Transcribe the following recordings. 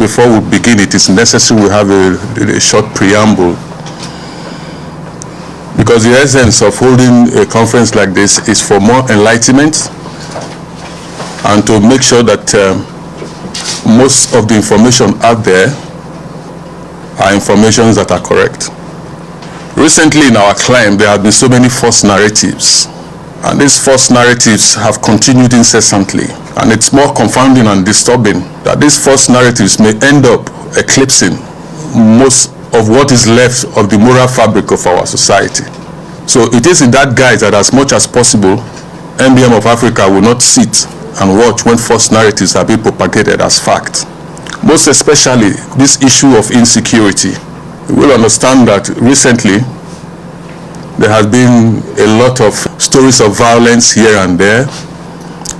before we begin, it is necessary we have a short preamble, because the essence of holding a conference like this is for more enlightenment and to make sure that most of the information out there are informations that are correct. Recently in our climb, there have been so many false narratives, and these false narratives have continued incessantly, and it's more confounding and disturbing that these false narratives may end up eclipsing most of what is left of the moral fabric of our society. So it is in that guise that, as much as possible, NBM of Africa will not sit and watch when false narratives are being propagated as fact. Most especially this issue of insecurity. You will understand that recently there has been a lot of stories of violence here and there,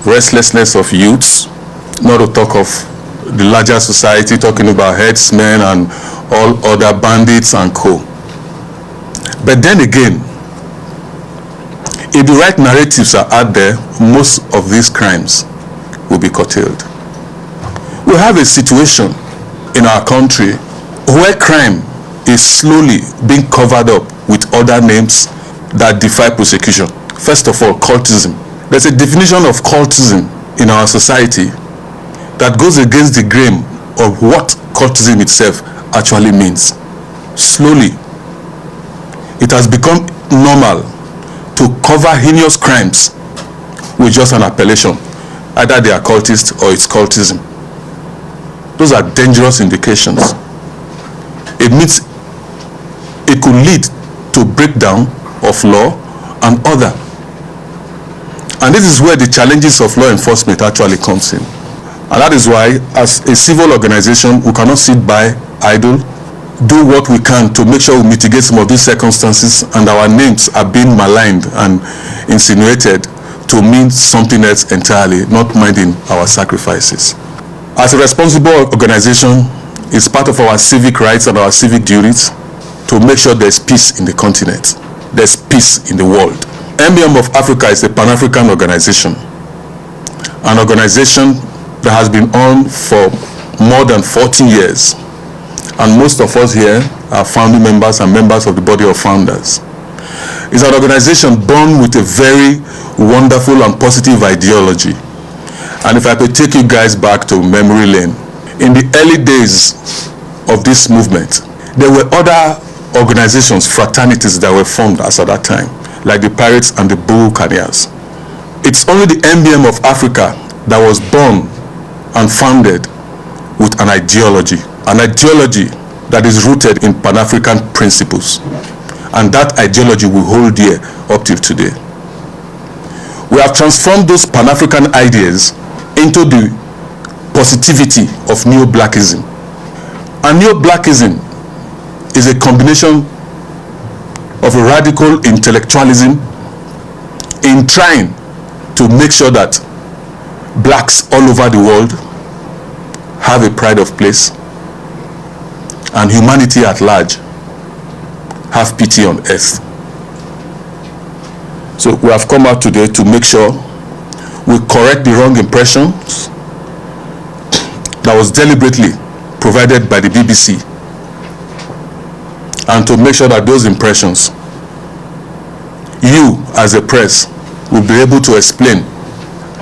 restlessness of youths, not to talk of the larger society, talking about headsmen and all other bandits and co. But then again, if the right narratives are out there, most of these crimes will be curtailed. We have a situation in our country where crime is slowly being covered up with other names that defy prosecution. First of all, cultism. There's a definition of cultism in our society that goes against the grain of what cultism itself actually means. Slowly, it has become normal to cover heinous crimes with just an appellation. Either they are cultist or it's cultism. Those are dangerous indications. It means it could lead to breakdown of law and order. And this is where the challenges of law enforcement actually comes in. And that is why, as a civil organization, we cannot sit by idle, do what we can to make sure we mitigate some of these circumstances, and our names are being maligned and insinuated to mean something else entirely, not minding our sacrifices. As a responsible organization, it's part of our civic rights and our civic duties to make sure there's peace in the continent, there's peace in the world. NBM of Africa is a Pan-African organization, an organization that has been on for more than 40 years. And most of us here are founding members and members of the body of founders. It's an organization born with a very wonderful and positive ideology. And if I could take you guys back to memory lane, in the early days of this movement, there were other organizations, fraternities that were formed as at that time, like the Pirates and the Buccaneers. It's only the NBM of Africa that was born and founded with an ideology that is rooted in Pan-African principles. And that ideology will hold dear up till today. We have transformed those Pan-African ideas into the positivity of neo-Blackism. And neo-Blackism is a combination of a radical intellectualism in trying to make sure that blacks all over the world have a pride of place, and humanity at large have pity on earth. So we have come out today to make sure we correct the wrong impressions that was deliberately provided by the BBC, and to make sure that those impressions, you as a press will be able to explain.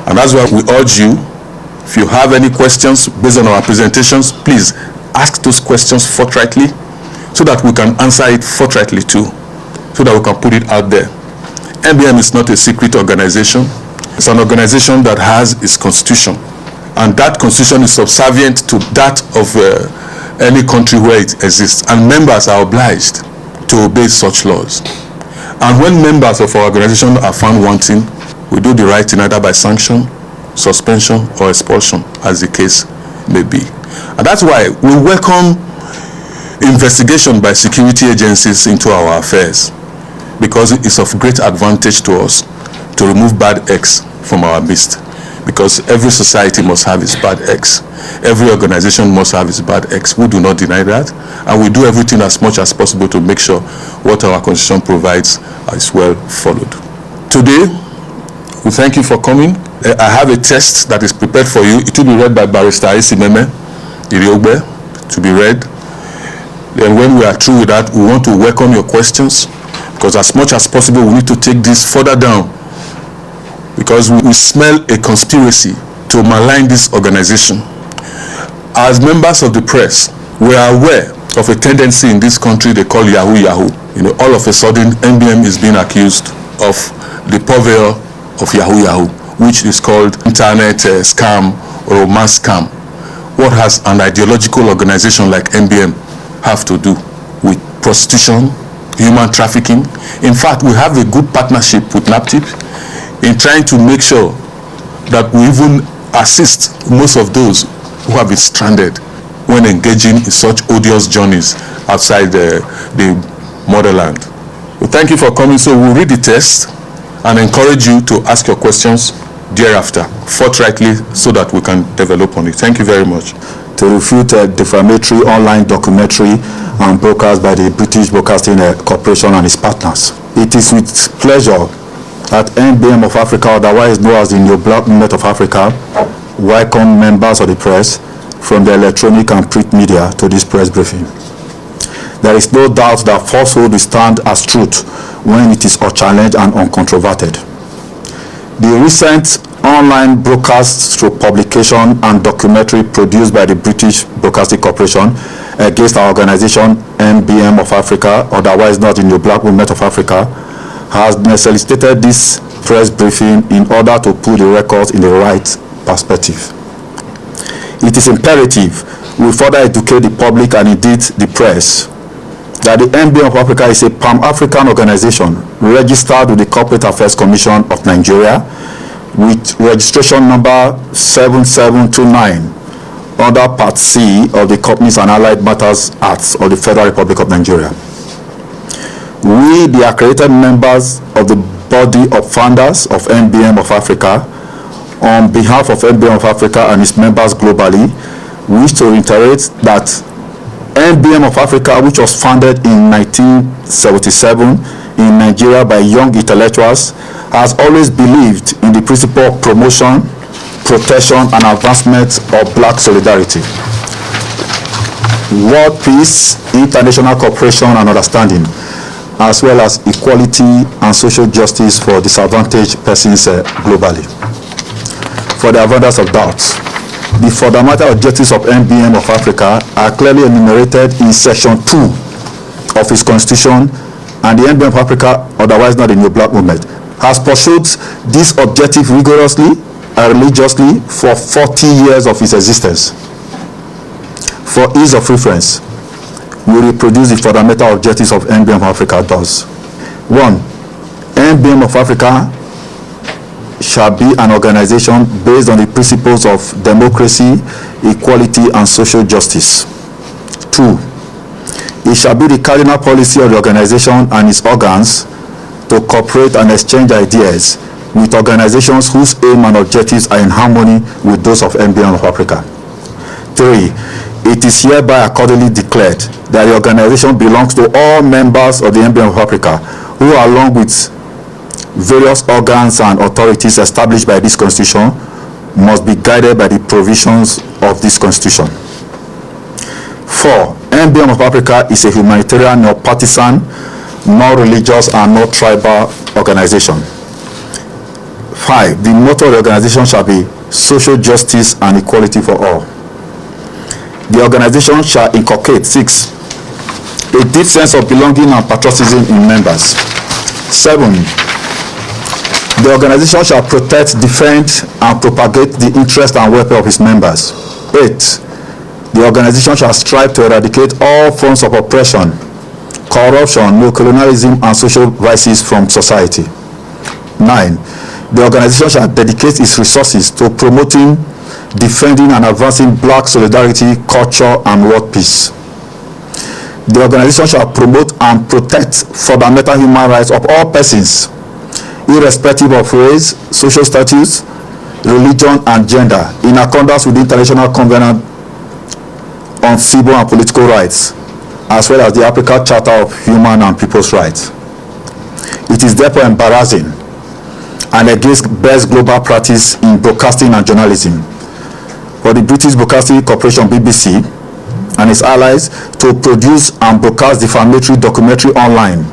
And that's why we urge you, if you have any questions based on our presentations, please ask those questions forthrightly so that we can answer it forthrightly too, so that we can put it out there. NBM is not a secret organization. It's an organization that has its constitution, and that constitution is subservient to that of any country where it exists, and members are obliged to obey such laws. And when members of our organization are found wanting, we do the right thing, either by sanction, suspension, or expulsion, as the case may be. And that's why we welcome investigation by security agencies into our affairs, because it is of great advantage to us to remove bad eggs from our midst. Because every society must have its bad eggs. Every organization must have its bad eggs. We do not deny that. And we do everything as much as possible to make sure what our constitution provides is well followed. Today, we thank you for coming. I have a text that is prepared for you. It will be read by Barrister Isi Meme, Iriogbe to be read. Then when we are through with that, we want to welcome your questions, because as much as possible we need to take this further down, because we smell a conspiracy to malign this organization. As members of the press, we are aware of a tendency in this country they call Yahoo Yahoo. All of a sudden NBM is being accused of the purveyor of Yahoo Yahoo, which is called internet scam or romance scam. What has an ideological organization like NBM have to do with prostitution, human trafficking? In fact, we have a good partnership with NAPTIP in trying to make sure that we even assist most of those who have been stranded when engaging in such odious journeys outside the motherland. Well, thank you for coming. So we'll read the text and encourage you to ask your questions thereafter, forthrightly, so that we can develop on it. Thank you very much. To refute a defamatory online documentary broadcast by the British Broadcasting Corporation and its partners. It is with pleasure that NBM of Africa, otherwise known as the New Black Movement of Africa, welcome members of the press from the electronic and print media to this press briefing. There is no doubt that falsehood will stand as truth when it is unchallenged and uncontroverted. The recent online broadcast through publication and documentary produced by the British Broadcasting Corporation against our organization NBM of Africa, otherwise not the New Black Movement of Africa, has necessitated this press briefing in order to put the records in the right perspective. It is imperative we further educate the public and indeed the press that the NBM of Africa is a Pan-African organization registered with the Corporate Affairs Commission of Nigeria with registration number 7729 under Part C of the Companies and Allied Matters Act of the Federal Republic of Nigeria. We, the accredited members of the body of founders of NBM of Africa, on behalf of NBM of Africa and its members globally, wish to reiterate that NBM of Africa, which was founded in 1977 in Nigeria by young intellectuals, has always believed in the principle of promotion, protection, and advancement of black solidarity, world peace, international cooperation and understanding, as well as equality and social justice for disadvantaged persons globally. For the avoidance of doubts, the fundamental objectives of NBM of Africa are clearly enumerated in Section 2 of its Constitution, and the NBM of Africa, otherwise not the New Black Movement, has pursued this objective rigorously and religiously for 40 years of its existence. For ease of reference, we reproduce the fundamental objectives of NBM of Africa thus. 1. NBM of Africa shall be an organization based on the principles of democracy, equality, and social justice. 2. It shall be the cardinal policy of the organization and its organs to cooperate and exchange ideas with organizations whose aim and objectives are in harmony with those of NBM of Africa. 3. It is hereby accordingly declared that the organization belongs to all members of the NBM of Africa who, along with various organs and authorities established by this Constitution, must be guided by the provisions of this Constitution. 4. NBM of Africa is a humanitarian, nor partisan, nor religious, and nor tribal organization. 5. The motto of the organization shall be social justice and equality for all. The organization shall inculcate 6. A deep sense of belonging and patriotism in members. 7. The organization shall protect, defend, and propagate the interest and welfare of its members. 8. The organization shall strive to eradicate all forms of oppression, corruption, neocolonialism, and social vices from society. 9. The organization shall dedicate its resources to promoting, defending, and advancing black solidarity, culture, and world peace. The organization shall promote and protect fundamental human rights of all persons, irrespective of race, social status, religion, and gender, in accordance with the International Covenant on Civil and Political Rights, as well as the African Charter of Human and People's Rights. It is therefore embarrassing and against best global practice in broadcasting and journalism for the British Broadcasting Corporation BBC and its allies to produce and broadcast defamatory documentary online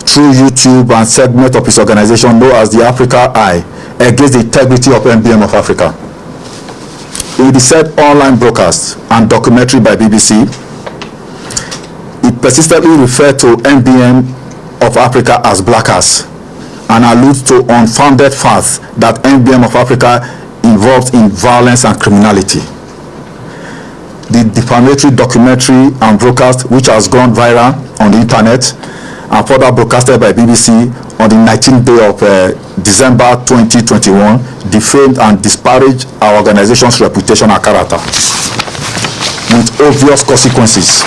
through YouTube and segment of its organization known as the Africa Eye against the integrity of NBM of Africa. In the said online broadcast and documentary by BBC, it persistently referred to NBM of Africa as blackers and alludes to unfounded facts that NBM of Africa involved in violence and criminality. The defamatory documentary and broadcast, which has gone viral on the internet and further broadcasted by BBC on the 19th day of December 2021, defamed and disparaged our organization's reputation and character with obvious consequences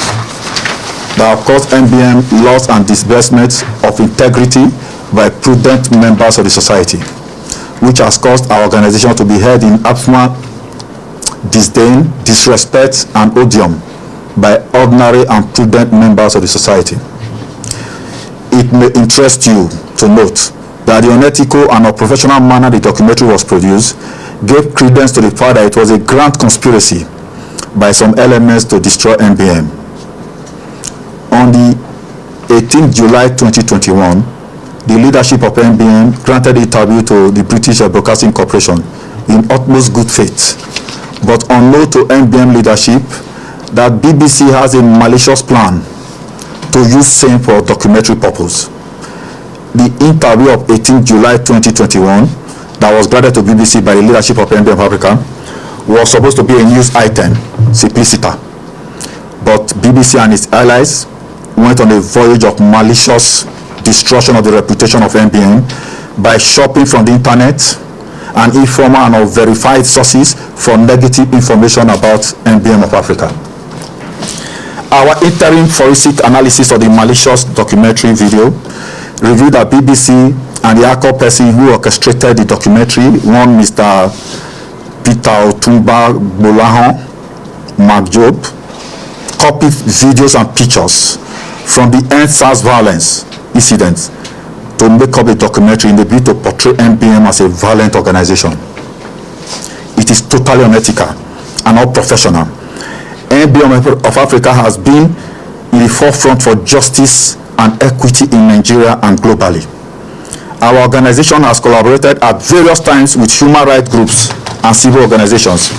that have caused NBM loss and disbursement of integrity by prudent members of the society, which has caused our organization to be held in abysmal disdain, disrespect, and odium by ordinary and prudent members of the society. It may interest you to note that the unethical and unprofessional manner the documentary was produced gave credence to the fact that it was a grand conspiracy by some elements to destroy NBM. On the 18th July 2021, the leadership of NBM granted the interview to the British Broadcasting Corporation in utmost good faith, but unknown to NBM leadership that BBC has a malicious plan to use same for documentary purpose. The interview of 18th July 2021 that was granted to BBC by the leadership of NBM of Africa was supposed to be a news item, simpliciter, but BBC and its allies went on a voyage of malicious destruction of the reputation of NBM by shopping from the internet and informal and unverified sources for negative information about NBM of Africa. Our interim forensic analysis of the malicious documentary video revealed that BBC and the actual person who orchestrated the documentary, one Mr. Peter Otumba Gbolahan Magjob, copied videos and pictures from the EndSARS violence incident to make up a documentary in the bid to portray NBM as a violent organization. It is totally unethical and unprofessional. NBM of Africa has been in the forefront for justice and equity in Nigeria and globally. Our organization has collaborated at various times with human rights groups and civil organizations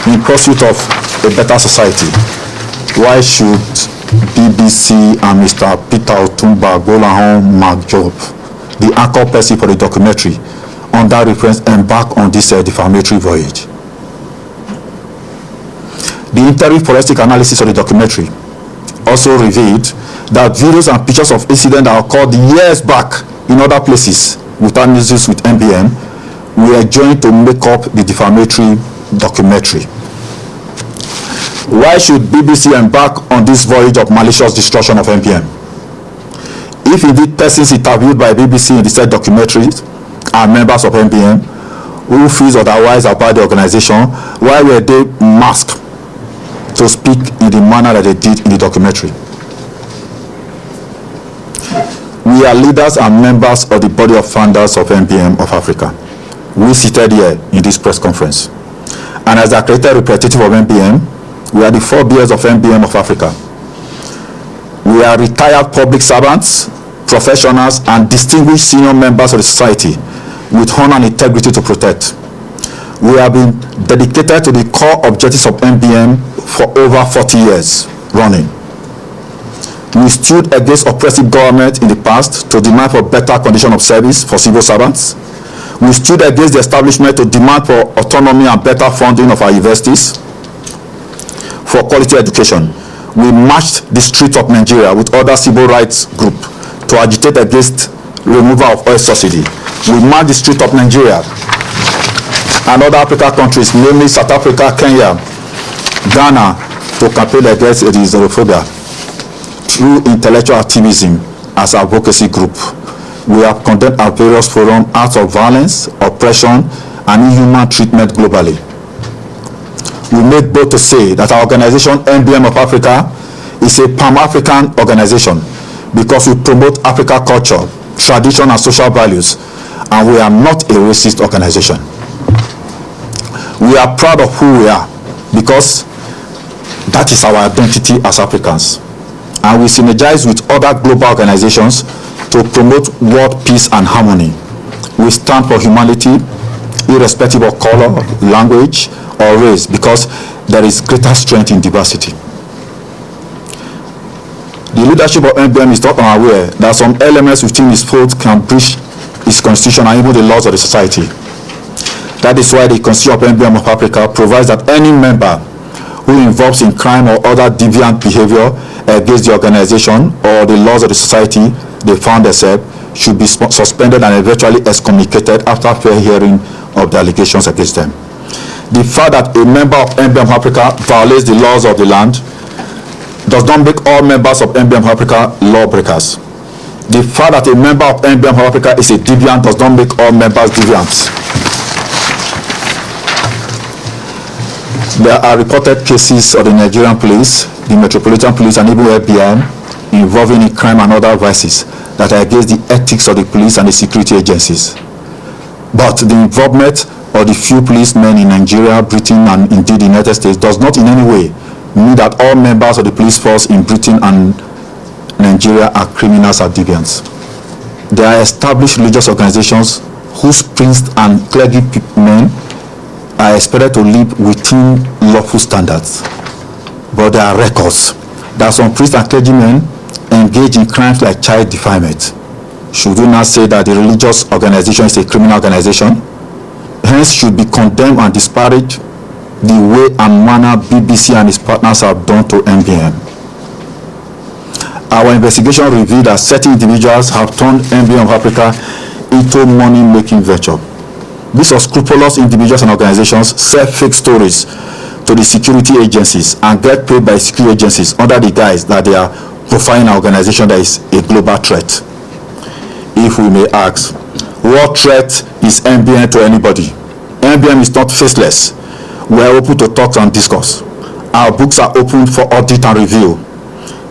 in pursuit of a better society. Why should BBC and Mr. Peter Otumba Gbolahan Magjob, the anchor person for the documentary, on that reference embark on this defamatory voyage? The interim forensic analysis of the documentary also revealed that videos and pictures of incidents that occurred years back in other places without nexus with NBM were joined to make up the defamatory documentary. Why should BBC embark on this voyage of malicious destruction of NBM? If indeed persons interviewed by BBC in the said documentaries are members of NBM who feels otherwise about the organization, why were they masked to speak in the manner that they did in the documentary? We are leaders and members of the body of founders of NBM of Africa. We seated here in this press conference. And as the accredited representative of NBM, we are the forebears of NBM of Africa. We are retired public servants, professionals, and distinguished senior members of the society with honor and integrity to protect. We have been dedicated to the core objectives of NBM for over 40 years running. We stood against oppressive government in the past to demand for better condition of service for civil servants. We stood against the establishment to demand for autonomy and better funding of our universities for quality education. We marched the streets of Nigeria with other civil rights groups to agitate against removal of oil subsidy. We marched the streets of Nigeria and other African countries, namely South Africa, Kenya, Ghana, to campaign against the xenophobia through intellectual activism as an advocacy group. We have condemned our various forums acts of violence, oppression, and inhuman treatment globally. We make bold to say that our organization, NBM of Africa, is a Pan-African organization because we promote African culture, tradition, and social values, and we are not a racist organization. We are proud of who we are because that is our identity as Africans. And we synergize with other global organizations to promote world peace and harmony. We stand for humanity, irrespective of color, language, or race, because there is greater strength in diversity. The leadership of NBM is not unaware that some elements within its fold can breach its constitution and even the laws of the society. That is why the Constitution of NBM of Africa provides that any member who involves in crime or other deviant behavior against the organization or the laws of the society they found themselves should be suspended and eventually excommunicated after fair hearing of the allegations against them. The fact that a member of NBM of Africa violates the laws of the land does not make all members of NBM of Africa lawbreakers. The fact that a member of NBM of Africa is a deviant does not make all members deviants. There are reported cases of the Nigerian police, the Metropolitan Police, and even FBI involving in crime and other vices that are against the ethics of the police and the security agencies. But the involvement of the few policemen in Nigeria, Britain, and indeed the United States does not in any way mean that all members of the police force in Britain and Nigeria are criminals or deviants. There are established religious organizations whose priests and clergy men are expected to live within lawful standards. But there are records that some priests and clergymen engage in crimes like child defilement. Should we not say that the religious organization is a criminal organization? Hence should be condemned and disparaged the way and manner BBC and its partners have done to NBM. Our investigation revealed that certain individuals have turned NBM of Africa into money-making venture. These unscrupulous individuals and organizations sell fake stories to the security agencies and get paid by security agencies under the guise that they are profiling an organization that is a global threat. If we may ask, what threat is NBM to anybody? NBM is not faceless. We are open to talk and discuss. Our books are open for audit and review.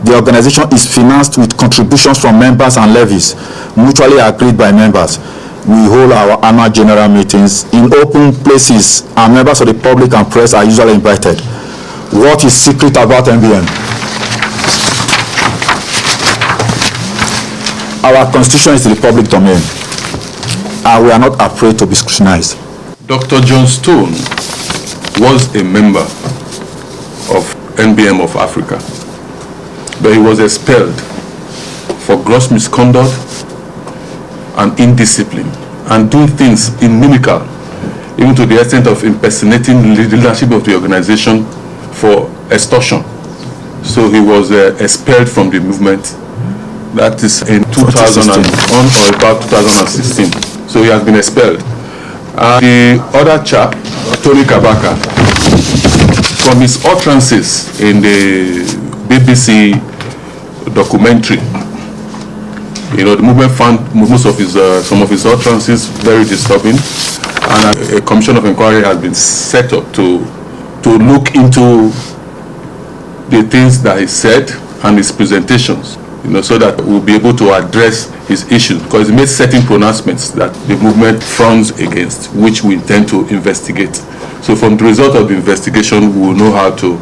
The organization is financed with contributions from members and levies, mutually agreed by members. We hold our annual general meetings in open places, and members of the public and press are usually invited. What is secret about NBM? Our constitution is the public domain, and we are not afraid to be scrutinized. Dr. John Stone was a member of NBM of Africa, but he was expelled for gross misconduct and indiscipline and doing things inimical, even to the extent of impersonating the leadership of the organization for extortion. So he was expelled from the movement. That is in 2000 or about 2016. So he has been expelled. The other chap, Tony Kabaka, from his utterances in the BBC documentary, the movement found most of his, some of his utterances very disturbing, and a commission of inquiry has been set up to look into the things that he said and his presentations, so that we'll be able to address his issues, because he made certain pronouncements that the movement frowns against, which we intend to investigate. So from the result of the investigation, we will know how to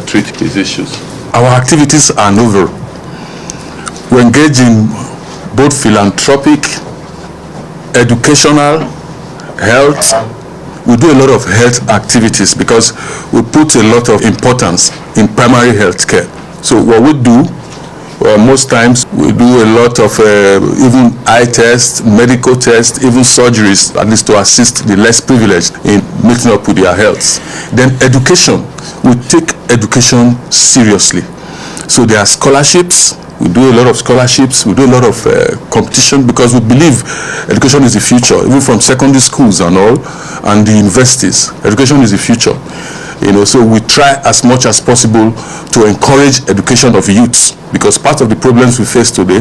treat his issues. Our activities are novel. We engage in both philanthropic, educational, health. We do a lot of health activities because we put a lot of importance in primary health care. So what we do, most times we do a lot of even eye tests, medical tests, even surgeries, at least to assist the less privileged in meeting up with their health. Then education, we take education seriously. So there are scholarships. We do a lot of scholarships. We do a lot of competition because we believe education is the future, even from secondary schools and all, and the universities. Education is the future. So we try as much as possible to encourage education of youths, because part of the problems we face today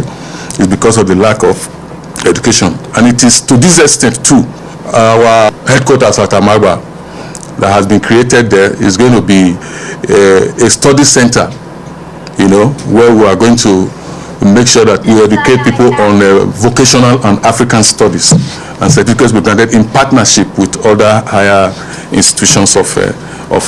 is because of the lack of education. And it is to this extent too, our headquarters at Amagba that has been created there is going to be a study center, where we are going to We make sure that we educate people on vocational and African studies, and certificates be granted in partnership with other higher institutions of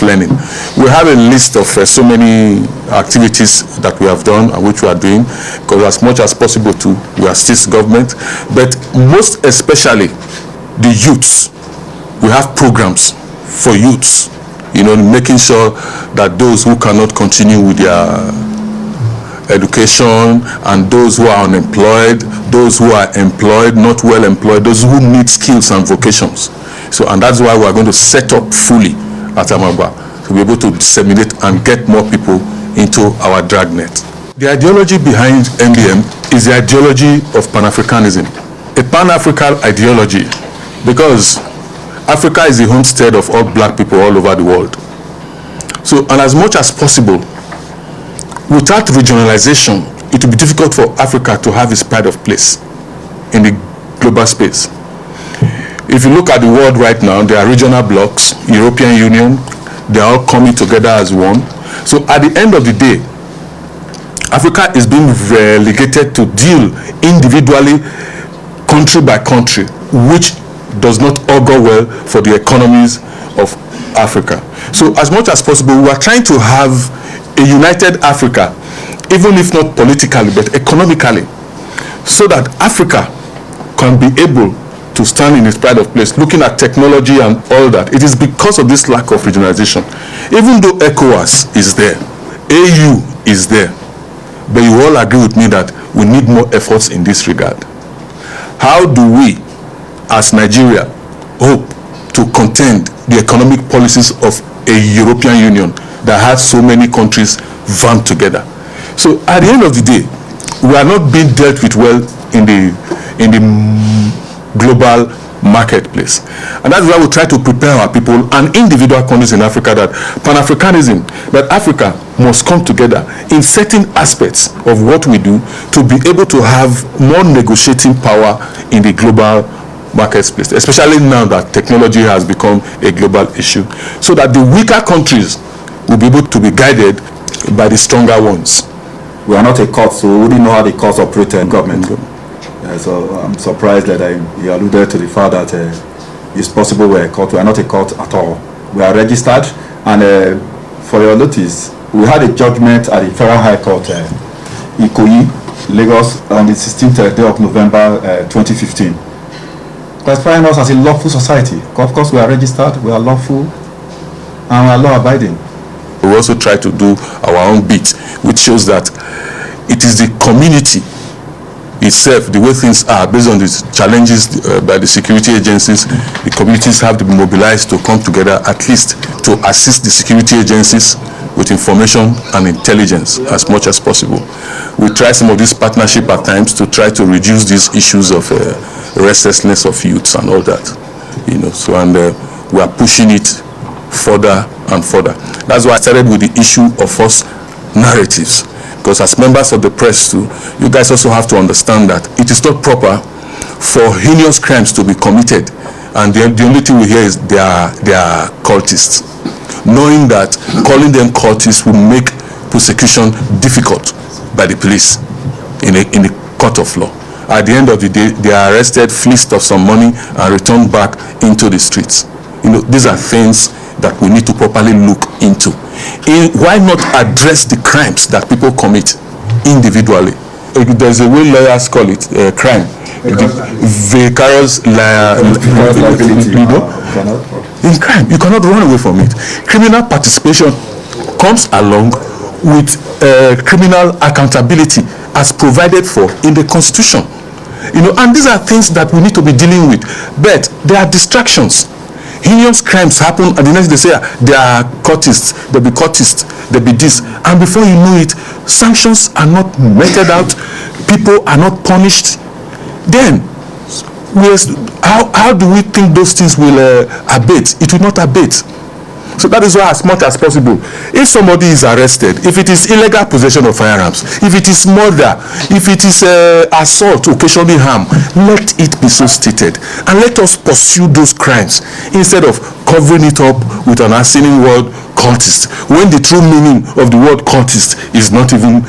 learning. We have a list of so many activities that we have done and which we are doing, because as much as possible we assist government, but most especially the youths. We have programs for youths, making sure that those who cannot continue with their education, and those who are unemployed, those who are employed, not well employed, those who need skills and vocations. And that's why we are going to set up fully at Amagba to be able to disseminate and get more people into our dragnet. The ideology behind NBM is the ideology of Pan-Africanism, a Pan-African ideology, because Africa is the homestead of all black people all over the world. And as much as possible, without regionalization, it will be difficult for Africa to have its pride of place in the global space. If you look at the world right now, there are regional blocs, European Union, they are all coming together as one. So at the end of the day, Africa is being relegated to deal individually, country by country, which does not augur well for the economies of Africa. So as much as possible, we are trying to have a united Africa, even if not politically, but economically, so that Africa can be able to stand in its pride of place, looking at technology and all that. It is because of this lack of regionalization. Even though ECOWAS is there, AU is there, but you all agree with me that we need more efforts in this regard. How do we, as Nigeria, hope to contend the economic policies of a European Union that has so many countries bound together? So at the end of the day, we are not being dealt with well in the global marketplace, and that's why we try to prepare our people and individual countries in Africa that Pan-Africanism, that Africa must come together in certain aspects of what we do to be able to have more negotiating power in the global marketplace, especially now that technology has become a global issue, so that the weaker countries will be able to be guided by the stronger ones. We are not a court, so we wouldn't know how the courts operate in government. So I'm surprised that you alluded to the fact that it's possible we're a court. We are not a court at all. We are registered, and for your notice, we had a judgment at the Federal High Court, Ikoyi, Lagos, on the 16th day of November 2015, classifying us as a lawful society. Of course, we are registered, we are lawful, and we are law-abiding. We also try to do our own bit, which shows that it is the community itself, the way things are, based on these challenges by the security agencies, the communities have to be mobilized to come together, at least to assist the security agencies with information and intelligence as much as possible. We try some of this partnership at times to try to reduce these issues of restlessness of youths and all that, and we are pushing it further and further. That's why I started with the issue of false narratives, because as members of the press too, you guys also have to understand that it is not proper for heinous crimes to be committed, and the only thing we hear is they are cultists, knowing that calling them cultists will make prosecution difficult by the police in a court of law. At the end of the day, they are arrested, fleeced of some money, and returned back into the streets. These are things that we need to properly look into. Why not address the crimes that people commit individually? There's a way lawyers call it crime. Vicarious liability. In crime, you cannot run away from it. Criminal participation comes along with criminal accountability as provided for in the Constitution. And these are things that we need to be dealing with. But there are distractions. Heinous crimes happen, and the next they say they are cultists, they'll be cultists, they'll be this, and before you know it, sanctions are not meted out, people are not punished. Then how do we think those things will abate? It will not abate. So that is why, as much as possible, if somebody is arrested, if it is illegal possession of firearms, if it is murder, if it is assault, occasionally harm, let it be so stated, and let us pursue those crimes instead of covering it up with an assigning word cultist, when the true meaning of the word cultist is not even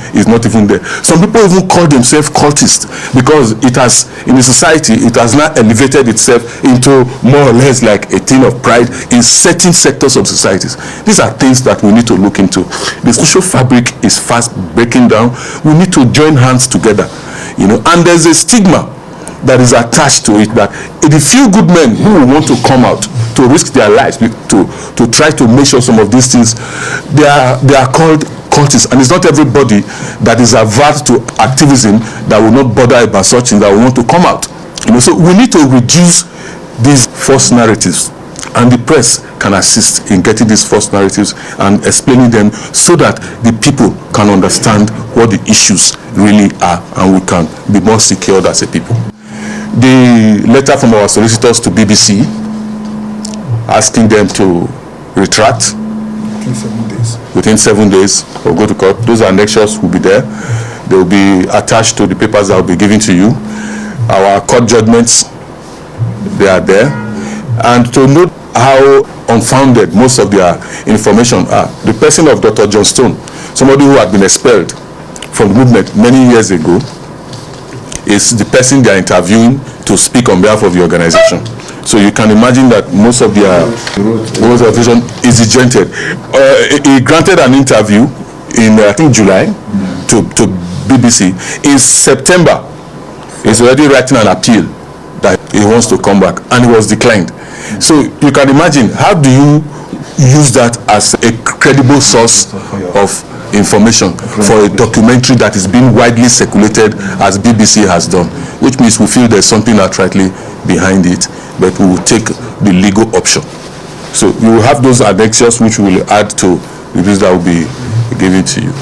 there. Some people even call themselves cultists because it has, in the society, it has now elevated itself into more or less like a thing of pride in certain sectors of societies. These are things that we need to look into. The social fabric is fast breaking down. We need to join hands together, and there's a stigma that is attached to it, that the few good men who will want to come out to risk their lives to try to make sure some of these things, they are called cultists, and it's not everybody that is averse to activism that will not bother about such things, that will want to come out. So we need to reduce these false narratives, and the press can assist in getting these false narratives and explaining them so that the people can understand what the issues really are, and we can be more secured as a people. The letter from our solicitors to BBC asking them to retract within 7 days or go to court, those annexures will be there. They will be attached to the papers that will be given to you. Our court judgments, they are there. And to note how unfounded most of their information are, the person of Dr. John Stone, somebody who had been expelled from the movement many years ago, is the person they are interviewing to speak on behalf of the organization. So you can imagine that most of their vision is degenerated. He granted an interview in I think July to BBC. In September, he's already writing an appeal that he wants to come back, and he was declined. So you can imagine, how do you use that as a credible source of information for a documentary that is being widely circulated as BBC has done, which means we feel there's something outrightly behind it, but we will take the legal option. So you will have those annexures which we will add to the bills that will be given to you.